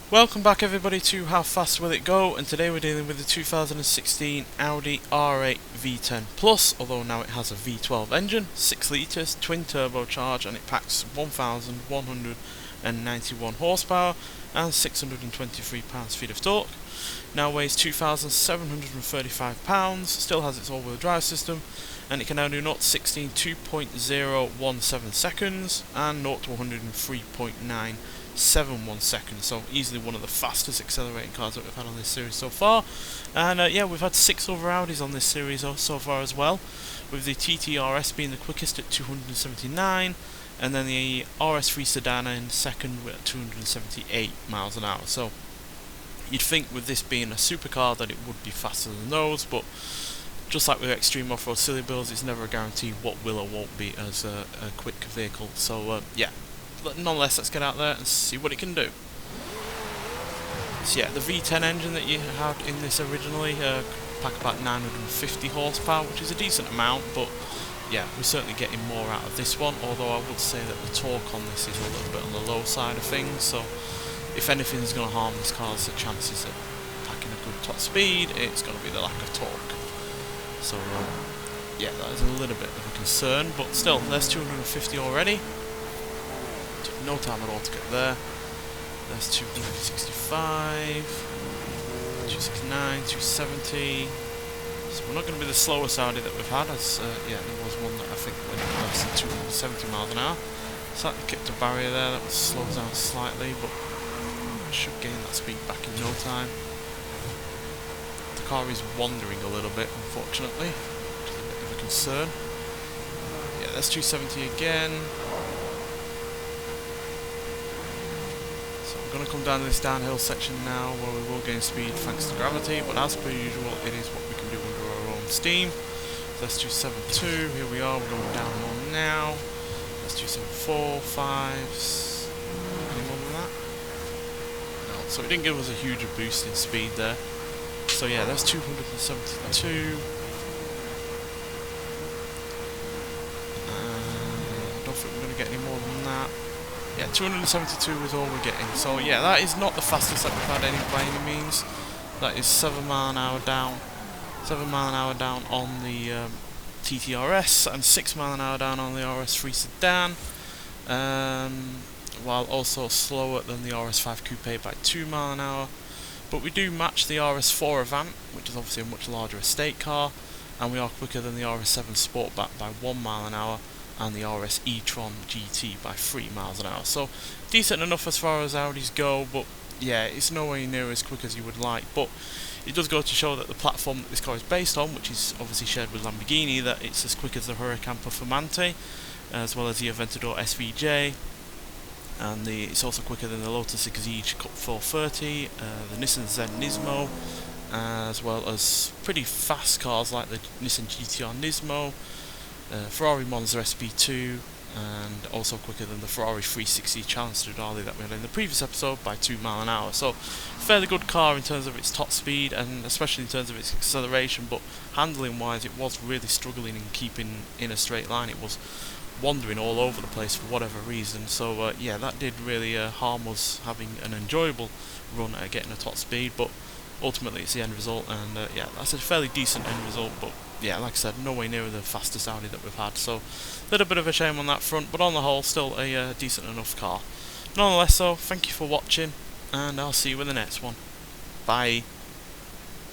Welcome back everybody to How Fast Will It Go, and today we're dealing with the 2016 Audi R8 V10 Plus, although now it has a V12 engine, 6 litres, twin turbocharged, and it packs 1,191 horsepower and 623 pounds-feet of torque. Now weighs 2,735 pounds, still has its all-wheel drive system, and it can now do 0 to 60 in 2.017 seconds and 0 to 100 in 3.971 seconds, so easily one of the fastest accelerating cars that we've had on this series so far. And yeah, we've had 6 other Audis on this series so far as well, with the TT-RS being the quickest at 279, and then the RS3 sedan in second at 278 miles an hour. So you'd think with this being a supercar that it would be faster than those, but just like with extreme off-road silly builds, it's never a guarantee what will or won't be as a quick vehicle. So yeah, but nonetheless, let's get out there and see what it can do. So yeah, the V10 engine that you had in this originally pack about 950 horsepower, which is a decent amount, but yeah, we're certainly getting more out of this one, although I would say that the torque on this is a little bit on the low side of things, so if anything's going to harm this car's the chances of packing a good top speed, it's going to be the lack of torque. So yeah, that is a little bit of a concern, but still, there's 250 already. Took no time at all to get there. There's 265, 269, 270. So we're not going to be the slowest Audi that we've had, as yeah, there was one that I think went less than 270 miles an hour. Slightly kicked a barrier there that was slowed down slightly, but should gain that speed back in no time. The car is wandering a little bit, unfortunately, which is a bit of a concern. Yeah, there's 270 again. So we're going to come down to this downhill section now, where we will gain speed thanks to gravity, but as per usual, it is what we can do under our own steam. So that's 272, here we are, we're going down more now. That's 274, 5, any more than that? No, so it didn't give us a huge boost in speed there. So yeah, that's 272. I don't think we're going to get any more than that. Yeah, 272 is all we're getting. So yeah, that is not the fastest that we've had by any means. That is 7 mile an hour down. 7 mile an hour down on the TT-RS and 6 mile an hour down on the RS3 sedan. While also slower than the RS5 Coupe by 2 mile an hour. But we do match the RS4 Avant, which is obviously a much larger estate car, and we are quicker than the RS7 Sportback by 1 mile an hour and the RS e-tron GT by 3 miles an hour. So decent enough as far as Audis go, but yeah, it's nowhere near as quick as you would like. But it does go to show that the platform that this car is based on, which is obviously shared with Lamborghini, that it's as quick as the Huracan Performante, as well as the Aventador SVJ. And it's also quicker than the Lotus Exige Cup 430, the Nissan Zen Nismo, as well as pretty fast cars like the Nissan GTR Nismo, Ferrari Monza SP2, and also quicker than the Ferrari 360 Challenge Stradale that we had in the previous episode by 2 mile an hour. So fairly good car in terms of its top speed and especially in terms of its acceleration, but handling wise it was really struggling in keeping in a straight line. It was wandering all over the place for whatever reason, so yeah, that did really harm us having an enjoyable run at getting a top speed, but ultimately it's the end result, and yeah, that's a fairly decent end result, but yeah, like I said, nowhere near the fastest Audi that we've had, so a little bit of a shame on that front, but on the whole, still a decent enough car. Nonetheless, so thank you for watching, and I'll see you in the next one. Bye.